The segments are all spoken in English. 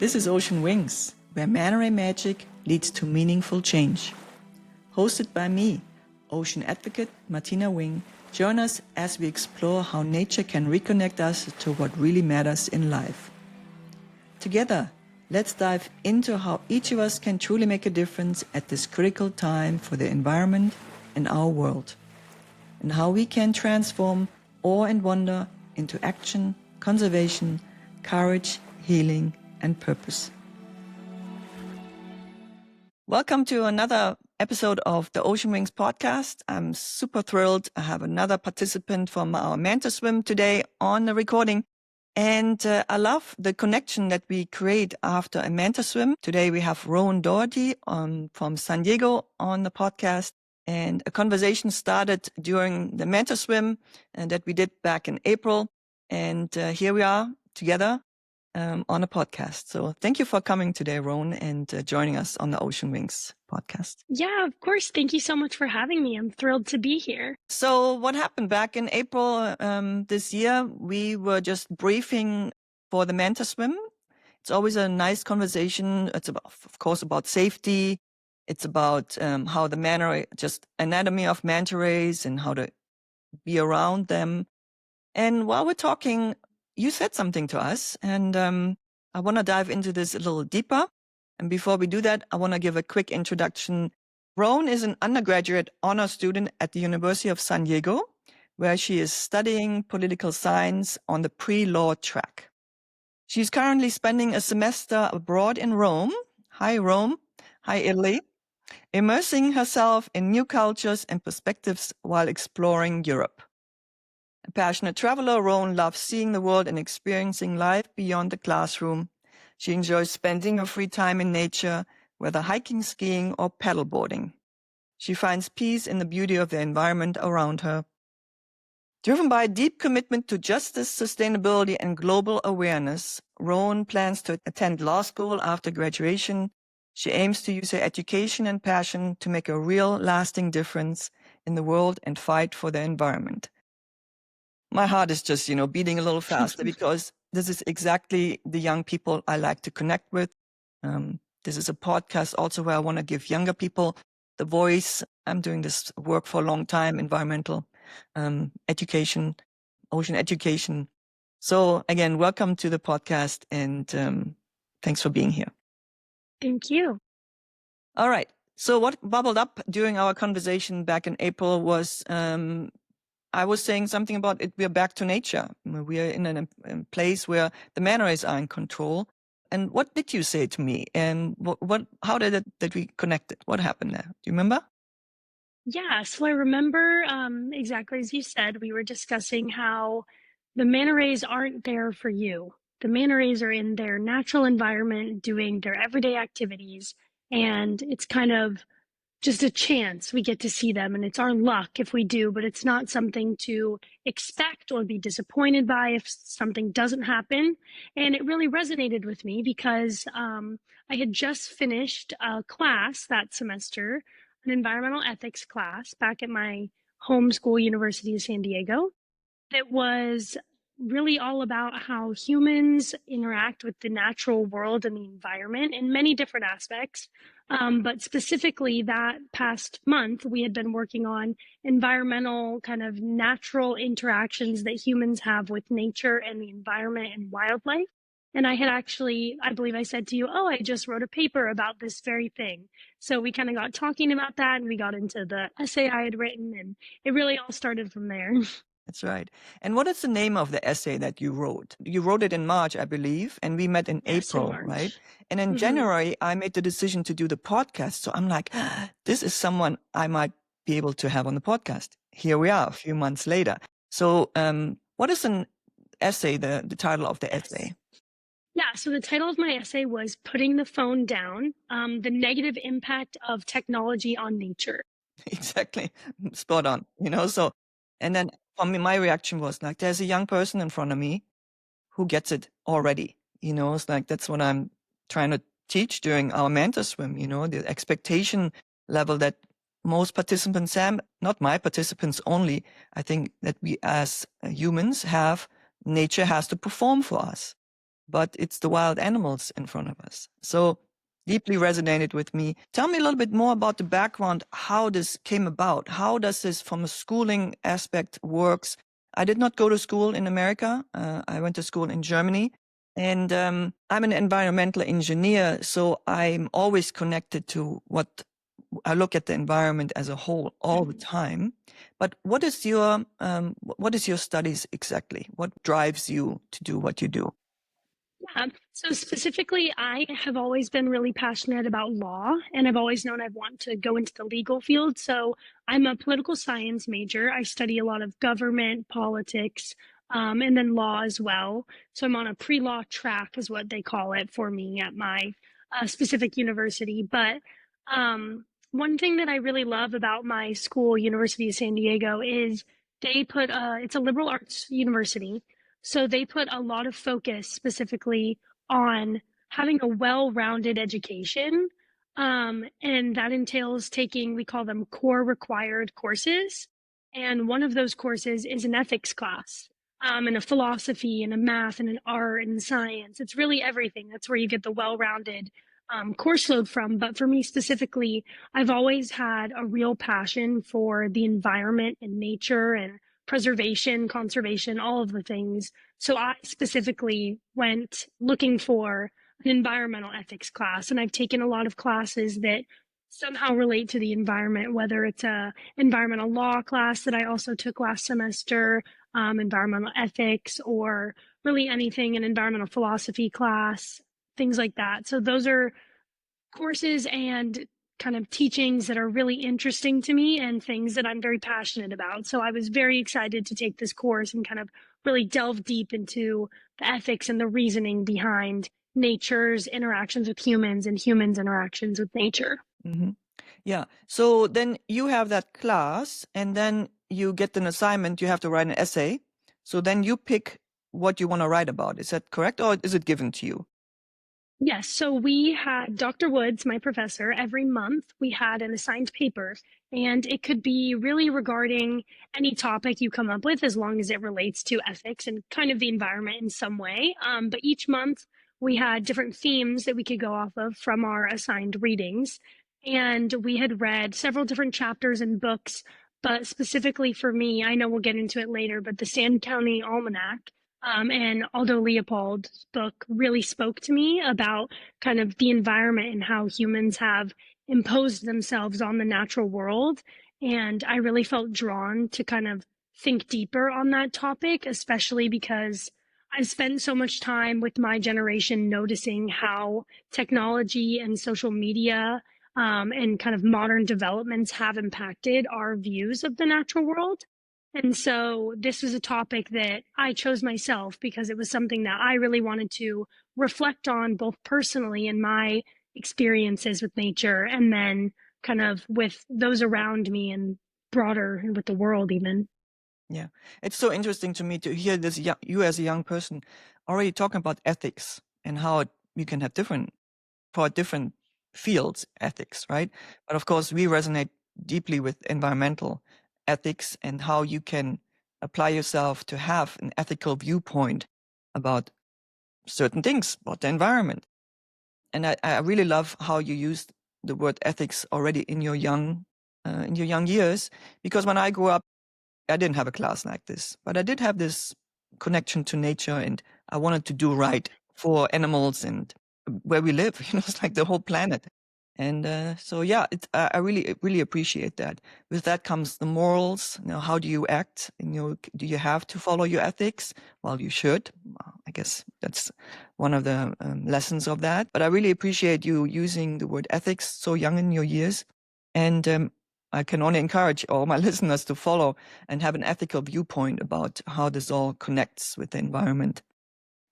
This is Ocean Wings, where manta ray magic leads to meaningful change. Hosted by me, ocean advocate Martina Wing, join us as we explore how nature can reconnect us to what really matters in life. Together, let's dive into how each of us can truly make a difference at this critical time for the environment and our world, and how we can transform awe and wonder into action, conservation, courage, healing, and purpose. Welcome to another episode of the Ocean Wings podcast. I'm super thrilled. I have another participant from our Manta Swim today on the recording. And I love the connection that we create after a Manta Swim. Today we have Rowan Daugherty from San Diego on the podcast. And a conversation started during the Manta Swim that we did back in April. And here we are together on a podcast. So thank you for coming today, Rowan, and joining us on the Ocean Wings podcast. Yeah, of course. Thank you so much for having me. I'm thrilled to be here. So what happened back in April this year? We were just briefing for the Manta Swim. It's always a nice conversation. It's about, of course, about safety. It's about how the manta ray, just anatomy of manta rays and how to be around them. And while we're talking, you said something to us, and I want to dive into this a little deeper. And before we do that, I want to give a quick introduction. Rowan is an undergraduate honor student at the University of San Diego, where she is studying political science on the pre-law track. She's currently spending a semester abroad in Rome. Hi, Rome. Hi, Italy. Immersing herself in new cultures and perspectives while exploring Europe. A passionate traveler, Rowan loves seeing the world and experiencing life beyond the classroom. She enjoys spending her free time in nature, whether hiking, skiing, or paddleboarding. She finds peace in the beauty of the environment around her. Driven by a deep commitment to justice, sustainability, and global awareness, Rowan plans to attend law school after graduation. She aims to use her education and passion to make a real, lasting difference in the world and fight for the environment. My heart is just, beating a little faster because this is exactly the young people I like to connect with. This is a podcast also where I want to give younger people the voice. I'm doing this work for a long time, environmental education, ocean education. So again, welcome to the podcast and thanks for being here. Thank you. All right. So what bubbled up during our conversation back in April was I was saying something about it. We're back to nature. We are in a place where the manta rays are in control. And what did you say to me? And how did we connect it? What happened there? Do you remember? Yeah, so I remember exactly as you said, we were discussing how the manta rays aren't there for you. The manta rays are in their natural environment doing their everyday activities. And it's kind of just a chance we get to see them, and it's our luck if we do, but it's not something to expect or be disappointed by if something doesn't happen. And it really resonated with me because I had just finished a class that semester, an environmental ethics class back at my home school, University of San Diego. It was really all about how humans interact with the natural world and the environment in many different aspects. But specifically that past month, we had been working on environmental kind of natural interactions that humans have with nature and the environment and wildlife. And I had actually, I believe I said to you, I just wrote a paper about this very thing. So we kind of got talking about that and we got into the essay I had written, and it really all started from there. That's right. And what is the name of the essay that you wrote? You wrote it in March, I believe, and we met in April, right? And in January, I made the decision to do the podcast. So I'm like, this is someone I might be able to have on the podcast. Here we are a few months later. So what is an essay, the title of the essay? Yeah, so the title of my essay was Putting the Phone Down, the Negative Impact of Technology on Nature. Exactly. Spot on, so, and then for me, my reaction was like, there's a young person in front of me who gets it already, it's like, that's what I'm trying to teach during our Manta Swim, the expectation level that most participants have, not my participants only. I think that we as humans nature has to perform for us. but it's the wild animals in front of us. So deeply resonated with me. Tell me a little bit more about the background, how this came about. How does this from a schooling aspect works? I did not go to school in America. I went to school in Germany. And I'm an environmental engineer, so I'm always connected to what I look at the environment as a whole all the time. But what is your studies exactly? What drives you to do what you do? Yeah. So specifically, I have always been really passionate about law, and I've always known I want to go into the legal field. So I'm a political science major. I study a lot of government, politics, and then law as well. So I'm on a pre-law track, is what they call it for me at my specific university. But one thing that I really love about my school, University of San Diego, is they put it's a liberal arts university. So they put a lot of focus specifically on having a well-rounded education. And that entails taking, we call them core required courses. And one of those courses is an ethics class, and a philosophy and a math and an art and science. It's really everything. That's where you get the well-rounded course load from. But for me specifically, I've always had a real passion for the environment and nature and preservation, conservation, all of the things. So I specifically went looking for an environmental ethics class, and I've taken a lot of classes that somehow relate to the environment, whether it's a environmental law class that I also took last semester, environmental ethics, or really anything, an environmental philosophy class, things like that. So those are courses and kind of teachings that are really interesting to me and things that I'm very passionate about. So I was very excited to take this course and kind of really delve deep into the ethics and the reasoning behind nature's interactions with humans and humans' interactions with nature. Mm-hmm. Yeah. So then you have that class, and then you get an assignment. You have to write an essay. So then you pick what you want to write about. Is that correct, or is it given to you? Yes, so we had Dr. Woods, my professor, every month we had an assigned paper, and it could be really regarding any topic you come up with as long as it relates to ethics and kind of the environment in some way. But each month we had different themes that we could go off of from our assigned readings. And we had read several different chapters and books, but specifically for me, I know we'll get into it later, but the Sand County Almanac and Aldo Leopold's book really spoke to me about kind of the environment and how humans have imposed themselves on the natural world. And I really felt drawn to kind of think deeper on that topic, especially because I've spent so much time with my generation noticing how technology and social media and kind of modern developments have impacted our views of the natural world. And so this was a topic that I chose myself because it was something that I really wanted to reflect on both personally in my experiences with nature and then kind of with those around me and broader with the world even. Yeah. It's so interesting to me to hear this, you as a young person already talking about ethics and how you can have for different fields, ethics, right? But of course, we resonate deeply with environmental ethics and how you can apply yourself to have an ethical viewpoint about certain things, about the environment. And I really love how you used the word ethics already in your young years, because when I grew up, I didn't have a class like this, but I did have this connection to nature, and I wanted to do right for animals and where we live. It's like the whole planet. And so, yeah, I really appreciate that. With that comes the morals. How do you act? Do you have to follow your ethics? Well, you should. I guess that's one of the lessons of that. But I really appreciate you using the word ethics so young in your years. And I can only encourage all my listeners to follow and have an ethical viewpoint about how this all connects with the environment.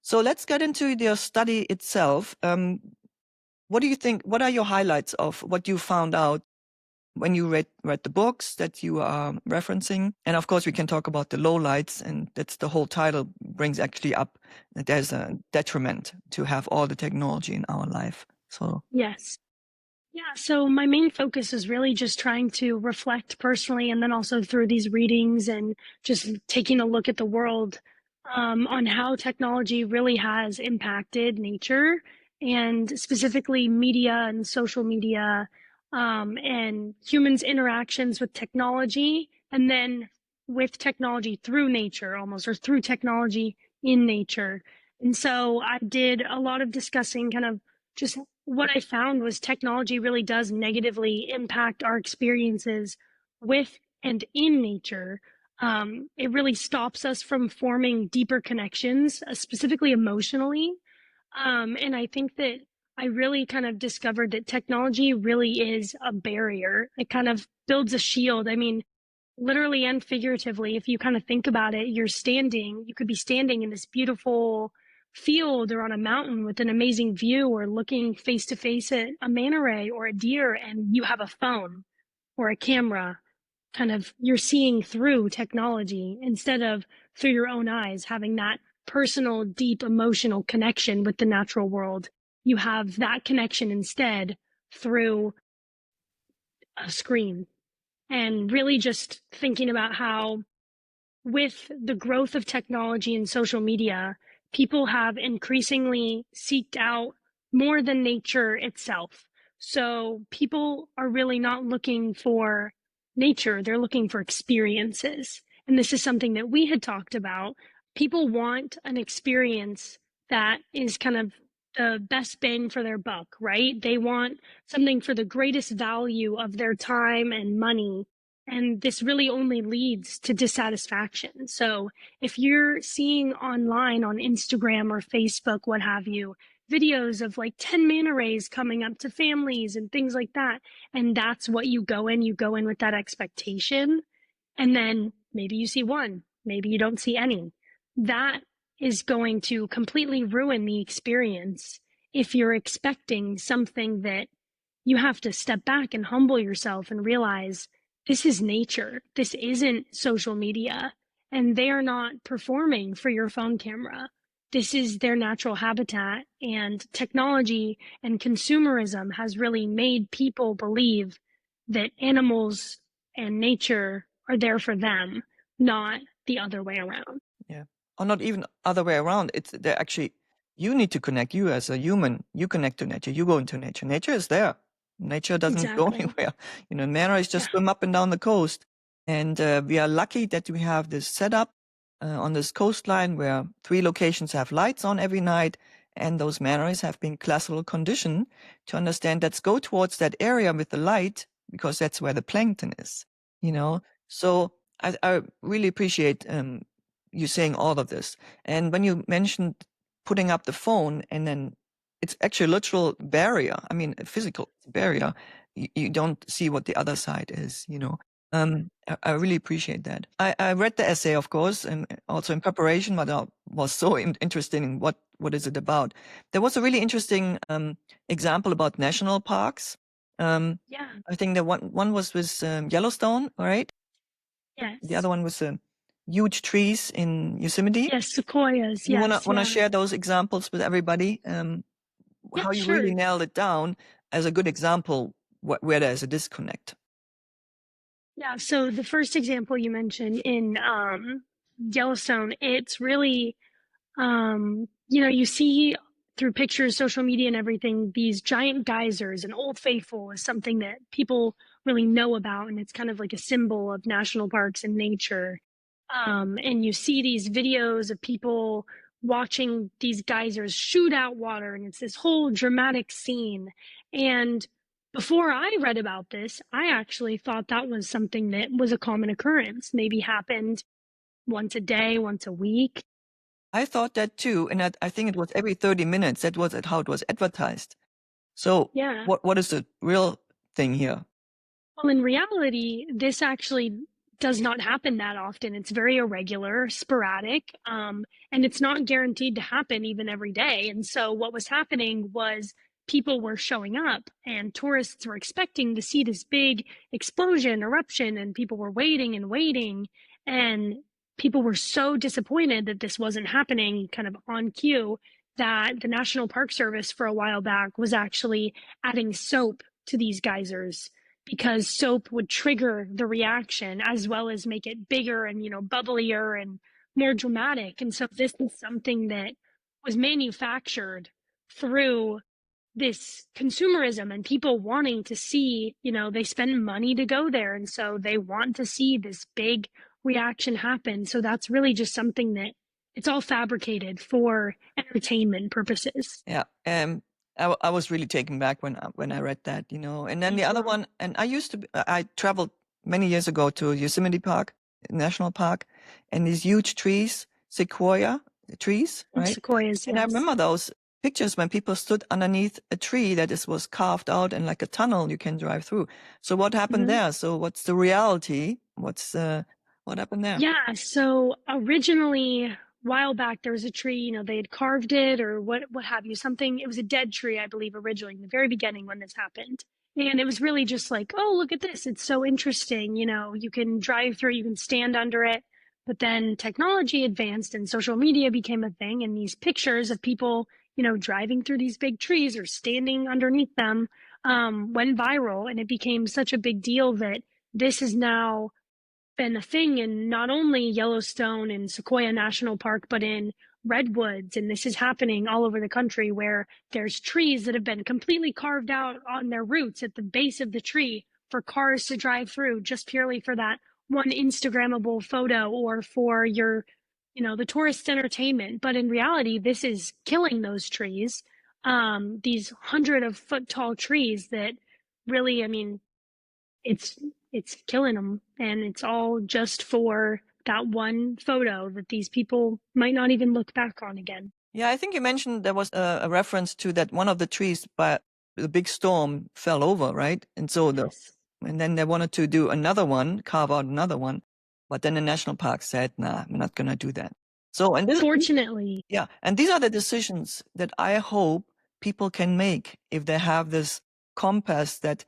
So let's get into the study itself. What do you think? What are your highlights of what you found out when you read the books that you are referencing? And of course, we can talk about the lowlights, and that's the whole title brings actually up that there's a detriment to have all the technology in our life. So Yes. Yeah, so my main focus is really just trying to reflect personally and then also through these readings and just taking a look at the world on how technology really has impacted nature and specifically media and social media, and humans' interactions with technology, and then with technology through nature almost, or through technology in nature. And so I did a lot of discussing kind of just what I found was technology really does negatively impact our experiences with and in nature. It really stops us from forming deeper connections, specifically emotionally. And I think that I really kind of discovered that technology really is a barrier. It kind of builds a shield. I mean, literally and figuratively, if you kind of think about it, you could be standing in this beautiful field or on a mountain with an amazing view, or looking face to face at a manta ray or a deer, and you have a phone or a camera. Kind of you're seeing through technology instead of through your own eyes, having that personal, deep emotional connection with the natural world. You have that connection instead through a screen. And really just thinking about how, with the growth of technology and social media, people have increasingly seeked out more than nature itself. So people are really not looking for nature, they're looking for experiences. And this is something that we had talked about. People want an experience that is kind of the best bang for their buck, right? They want something for the greatest value of their time and money, and this really only leads to dissatisfaction. So if you're seeing online on Instagram or Facebook, what have you, videos of like 10 manta rays coming up to families and things like that, and that's what you go in with that expectation, and then maybe you see one, maybe you don't see any. That is going to completely ruin the experience if you're expecting something that you have to step back and humble yourself and realize this is nature. This isn't social media, and they are not performing for your phone camera. This is their natural habitat, and technology and consumerism has really made people believe that animals and nature are there for them, not the other way around. Yeah. Or not even other way around. It's they're actually, you need to connect. You as a human, you connect to nature. You go into nature. Nature is there. Nature doesn't go Exactly. anywhere. Manta rays just Yeah. swim up and down the coast. And we are lucky that we have this setup on this coastline where 3 locations have lights on every night. And those manta rays have been classical conditioned to understand, let's go towards that area with the light because that's where the plankton is. So I really appreciate you saying all of this. And when you mentioned putting up the phone, and then it's actually a literal barrier. I mean, a physical barrier. You don't see what the other side is. I really appreciate that. I read the essay, of course, and also in preparation, but I was so interested in what is it about. There was a really interesting example about national parks. Yeah. I think the one was with Yellowstone, right? The Yes. other one was huge trees in Yosemite. Yes. Sequoias. You Yes. wanna Yeah. share those examples with everybody? Yeah. How you really Sure. nailed it down as a good example where there's a disconnect. Yeah, so the first example you mentioned in Yellowstone, it's really, you see through pictures, social media, and everything, these giant geysers, and Old Faithful is something that people really know about, and it's kind of like a symbol of national parks and nature. And you see these videos of people watching these geysers shoot out water, and it's this whole dramatic scene. And before I read about this, I actually thought that was something that was a common occurrence, maybe happened once a day, once a week. I thought that too, and I think it was every 30 minutes. That was how it was advertised. So Yeah. what is the real thing here? Well, in reality, this actually does not happen that often. It's very irregular, sporadic, and it's not guaranteed to happen even every day. And so, what was happening was people were showing up, and tourists were expecting to see this big explosion, eruption, and people were waiting and waiting. And people were so disappointed that this wasn't happening kind of on cue, that the National Park Service for a while back was actually adding soap to these geysers, because soap would trigger the reaction as well as make it bigger and bubblier and more dramatic. And so this is something that was manufactured through this consumerism and people wanting to see, they spend money to go there. And so they want to see this big reaction happen. So that's really just something that it's all fabricated for entertainment purposes. Yeah. I was really taken back when I read that, And then Me the as other well. one, and I traveled many years ago to Yosemite Park, National Park, and these huge trees, sequoia trees, right? Sequoias, And I yes. remember those pictures when people stood underneath a tree that was carved out and like a tunnel you can drive through. So what happened Mhm. there? So what's the reality? What happened there? Yeah, so originally, a while back, there was a tree, they had carved it or what have you, something. It was a dead tree, I believe, originally in the very beginning when this happened. And it was really just like, oh, look at this. It's so interesting. You can drive through, you can stand under it. But then technology advanced and social media became a thing. And these pictures of people, driving through these big trees or standing underneath them went viral. And it became such a big deal that this is now been a thing in not only Yellowstone and Sequoia National Park, but in redwoods. And this is happening all over the country where there's trees that have been completely carved out on their roots at the base of the tree for cars to drive through just purely for that one Instagrammable photo or for your, the tourist entertainment. But in reality, this is killing those trees. These hundred of foot tall trees that really, I mean, it's it's killing them, and it's all just for that one photo that these people might not even look back on again. Yeah, I think you mentioned there was a reference to that one of the trees by the big storm fell over, right? Yes. And then they wanted to do another one, carve out another one, but then the national park said, "Nah, we're not gonna do that." So, and this, Fortunately, yeah, and these are the decisions that I hope people can make if they have this compass that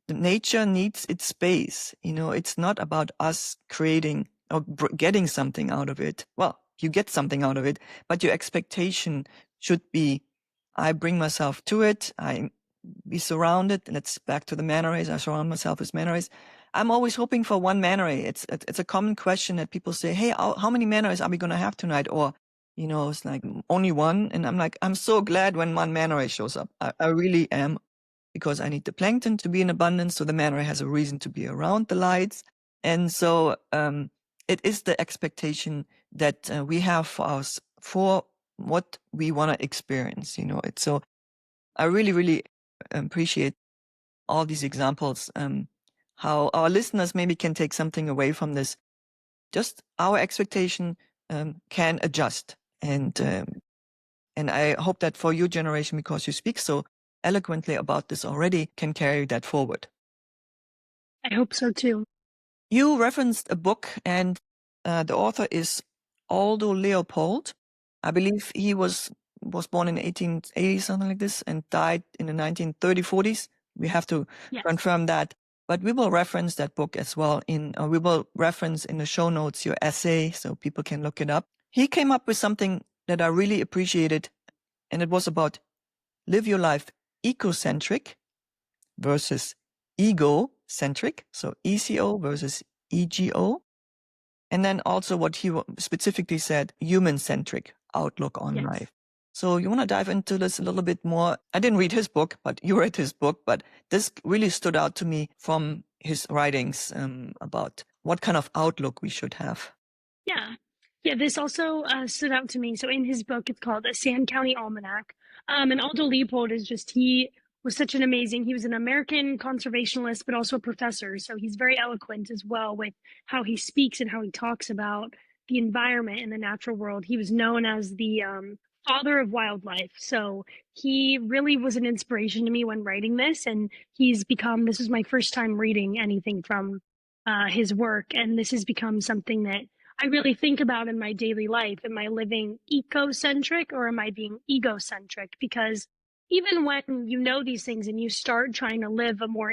nature needs its space. It's not about us creating or getting something out of it. Well, you get something out of it, but your expectation should be, I bring myself to it. I be surrounded. Let's back to the manta rays. I surround myself with manta rays. I'm always hoping for one manta ray. It's a common question that people say, "Hey, how many manta rays are we going to have tonight?" Or, it's like only one. And I'm like, I'm so glad when one manta ray shows up. I really am, because I need the plankton to be in abundance. So the manta ray has a reason to be around the lights. And so it is the expectation that we have for us for what we want to experience. It's so I really, really appreciate all these examples, how our listeners maybe can take something away from this. Just our expectation can adjust. And I hope that for your generation, because you speak so eloquently about this already, can carry that forward. I hope so too. You referenced a book, and the author is Aldo Leopold. I believe he was born in 1880, something like this, and died in the 1930s, 40s. We have to Yes. confirm that. But we will reference that book as well. We will reference in the show notes your essay so people can look it up. He came up with something that I really appreciated, and it was about live your life ecocentric versus egocentric. So ECO versus EGO. And then also what he specifically said, human-centric outlook on Yes. life. So you want to dive into this a little bit more? I didn't read his book, but you read his book. But this really stood out to me from his writings about what kind of outlook we should have. Yeah. Yeah, this also stood out to me. So in his book, it's called A Sand County Almanac. And Aldo Leopold he was such an amazing, he was an American conservationist, but also a professor. So he's very eloquent as well with how he speaks and how he talks about the environment and the natural world. He was known as the father of wildlife. So he really was an inspiration to me when writing this. And this was my first time reading anything from his work. And this has become something that I really think about in my daily life. Am I living ecocentric or am I being egocentric? Because even when you know these things and you start trying to live a more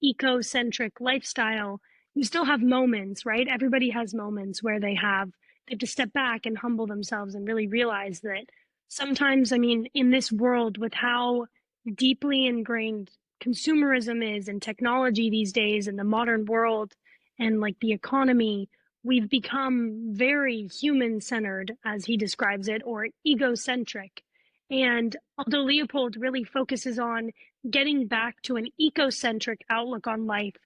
ecocentric lifestyle, you still have moments, right? Everybody has moments where they have to step back and humble themselves and really realize that sometimes, I mean, in this world with how deeply ingrained consumerism is and technology these days and the modern world and like the economy, we've become very human centered, as he describes it, or egocentric. And Aldo Leopold really focuses on getting back to an ecocentric outlook on life.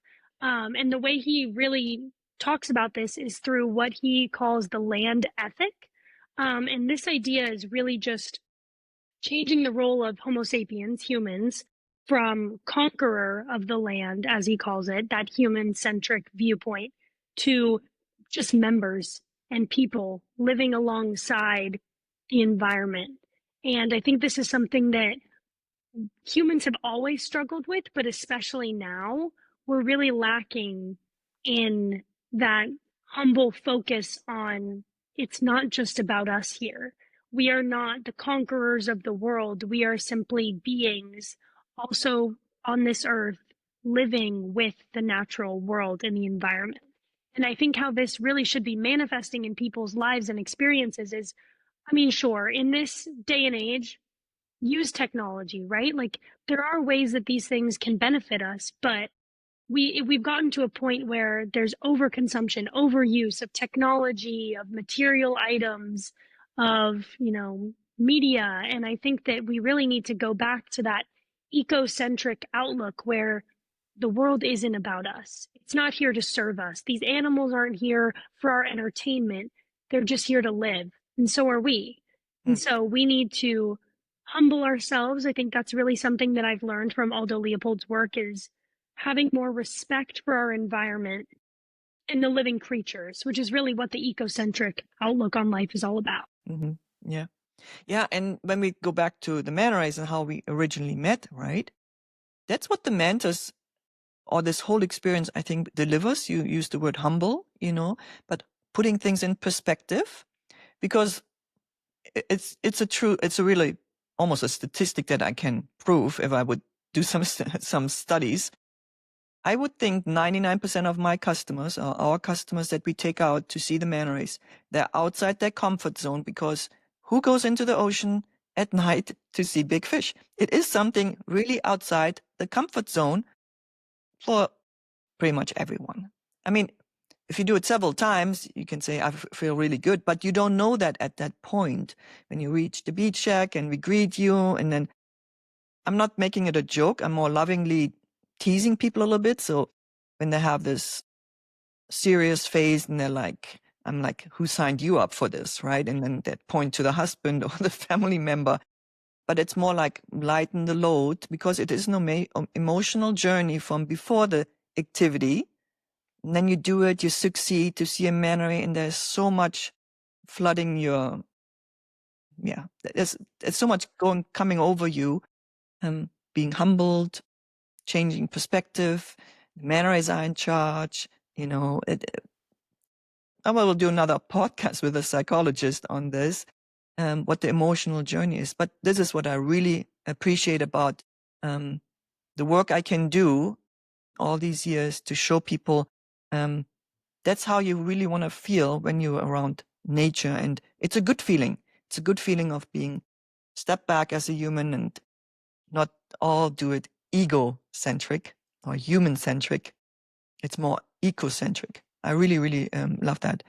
And the way he really talks about this is through what he calls the land ethic. And this idea is really just changing the role of Homo sapiens, humans, from conqueror of the land, as he calls it, that human centric viewpoint, to just members and people living alongside the environment. And I think this is something that humans have always struggled with, but especially now, we're really lacking in that humble focus on it's not just about us here. We are not the conquerors of the world. We are simply beings also on this earth living with the natural world and the environment. And I think how this really should be manifesting in people's lives and experiences is, I mean, sure, in this day and age, use technology, right? Like there are ways that these things can benefit us, but we've gotten to a point where there's overconsumption, overuse of technology, of material items, of, media. And I think that we really need to go back to that ecocentric outlook where the world isn't about us. It's not here to serve us. These animals aren't here for our entertainment. They're just here to live. And so are we. And so we need to humble ourselves. I think that's really something that I've learned from Aldo Leopold's work is having more respect for our environment and the living creatures, which is really what the ecocentric outlook on life is all about. Mm-hmm. Yeah. Yeah. And when we go back to the manta rays and how we originally met, right? That's what the mantas or this whole experience, I think, delivers. You use the word humble, but putting things in perspective, because it's a really almost a statistic that I can prove if I would do some studies. I would think 99% of my customers or our customers that we take out to see the manta rays, they're outside their comfort zone, because who goes into the ocean at night to see big fish? It is something really outside the comfort zone for pretty much everyone. I mean, if you do it several times, you can say, I feel really good, but you don't know that at that point when you reach the beach shack and we greet you. And then I'm not making it a joke. I'm more lovingly teasing people a little bit. So when they have this serious face and I'm like, who signed you up for this? Right. And then they point to the husband or the family member, but it's more like lighten the load, because it is an emotional journey from before the activity. And then you do it, you succeed to see a manta ray, and there's so much flooding there's so much coming over you, being humbled, changing perspective. The manta rays are in charge, I will do another podcast with a psychologist on this, what the emotional journey is. But this is what I really appreciate about the work I can do all these years, to show people that's how you really want to feel when you're around nature. And it's a good feeling. It's a good feeling of being step back as a human and not all do it egocentric or human centric. It's more ecocentric. I really, really love that.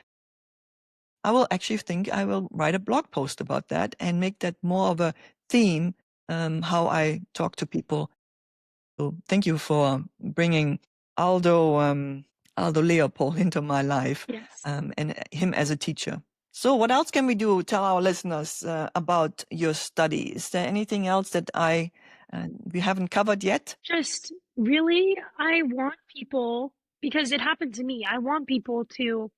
I will actually think I will write a blog post about that and make that more of a theme, how I talk to people. So thank you for bringing Aldo Leopold into my life. Yes. And him as a teacher. So what else can we do? Tell our listeners about your study. Is there anything else that we haven't covered yet? Just really, I want people, because it happened to me, I want people to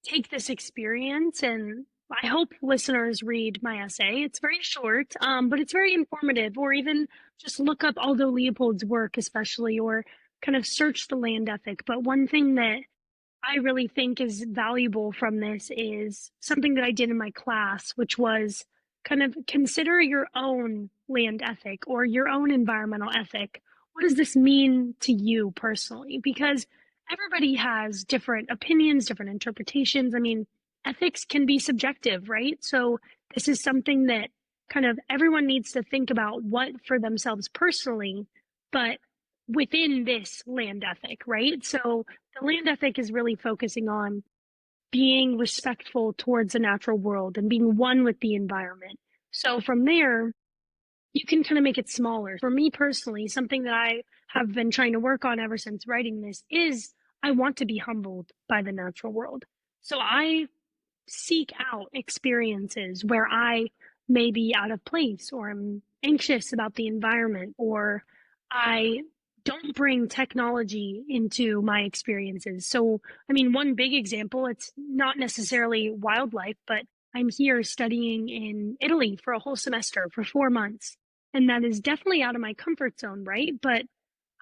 take this experience, and I hope listeners read my essay. It's very short, but it's very informative, or even just look up Aldo Leopold's work, especially, or kind of search the land ethic. But one thing that I really think is valuable from this is something that I did in my class, which was kind of consider your own land ethic or your own environmental ethic. What does this mean to you personally? Because everybody has different opinions, different interpretations. I mean, ethics can be subjective, right? So this is something that kind of everyone needs to think about what for themselves personally, but within this land ethic, right? So the land ethic is really focusing on being respectful towards the natural world and being one with the environment. So from there, you can kind of make it smaller. For me personally, something that I have been trying to work on ever since writing this is I want to be humbled by the natural world. So I seek out experiences where I may be out of place or I'm anxious about the environment or I don't bring technology into my experiences. So, I mean, one big example, it's not necessarily wildlife, but I'm here studying in Italy for a whole semester for 4 months. And that is definitely out of my comfort zone, right? But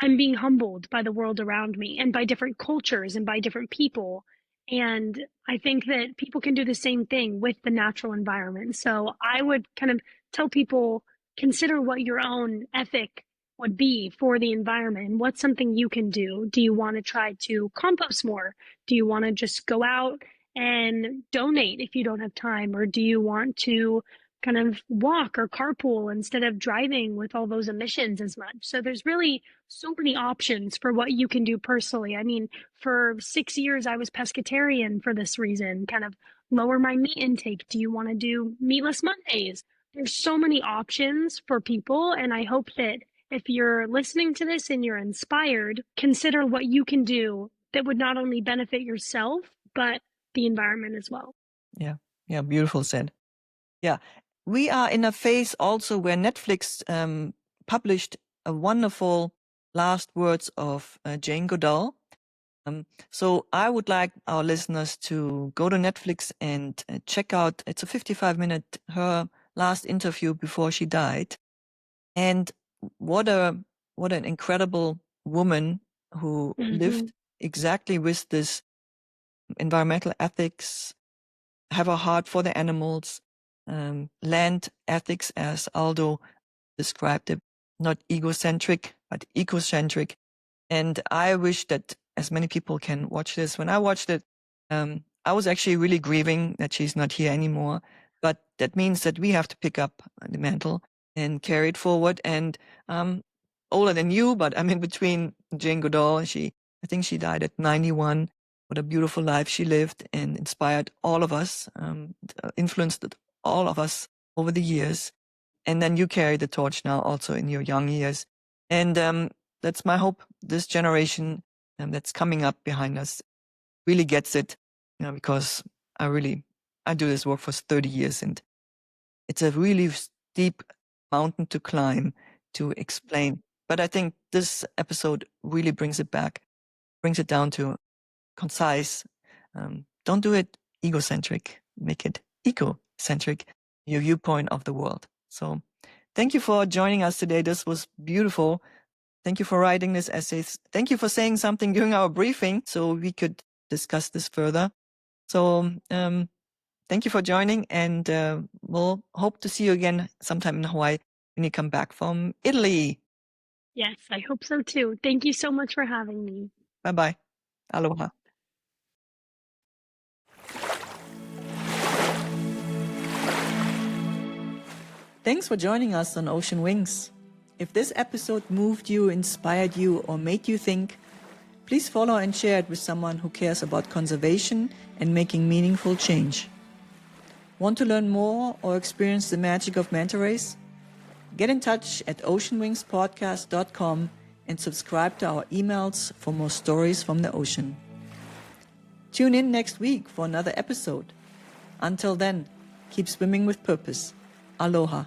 I'm being humbled by the world around me and by different cultures and by different people. And I think that people can do the same thing with the natural environment. So I would kind of tell people consider what your own ethic would be for the environment and what's something you can do. Do you want to try to compost more? Do you want to just go out and donate if you don't have time? Or do you want to kind of walk or carpool instead of driving with all those emissions as much? So there's really so many options for what you can do personally. I mean, for 6 years, I was pescatarian for this reason, kind of lower my meat intake. Do you want to do meatless Mondays? There's so many options for people. And I hope that if you're listening to this and you're inspired, consider what you can do that would not only benefit yourself, but the environment as well. Yeah. Yeah. Beautiful said. Yeah. We are in a phase also where Netflix published a wonderful last words of Jane Goodall. So I would like our listeners to go to Netflix and check out, it's a 55-minute, her last interview before she died. And what an incredible woman who lived exactly with this environmental ethics, have a heart for the animals, land ethics, as Aldo described it, not egocentric, but ecocentric. And I wish that as many people can watch this. When I watched it, I was actually really grieving that she's not here anymore. But that means that we have to pick up the mantle and carry it forward. And older than you, but I'm in between Jane Goodall. I think she died at 91. What a beautiful life she lived and inspired all of us, influenced all of us over the years. And then you carry the torch now also in your young years. And that's my hope. This generation that's coming up behind us really gets it, because I do this work for 30 years and it's a really steep mountain to climb to explain. But I think this episode really brings it down to concise. Don't do it egocentric, make it ecocentric, your viewpoint of the world. So thank you for joining us today. This was beautiful. Thank you for writing this essay. Thank you for saying something during our briefing so we could discuss this further. So thank you for joining, and we'll hope to see you again sometime in Hawaii when you come back from Italy. Yes, I hope so too. Thank you so much for having me. Bye-bye. Aloha. Thanks for joining us on Ocean Wings. If this episode moved you, inspired you, or made you think, please follow and share it with someone who cares about conservation and making meaningful change. Want to learn more or experience the magic of manta rays? Get in touch at oceanwingspodcast.com and subscribe to our emails for more stories from the ocean. Tune in next week for another episode. Until then, keep swimming with purpose. Aloha.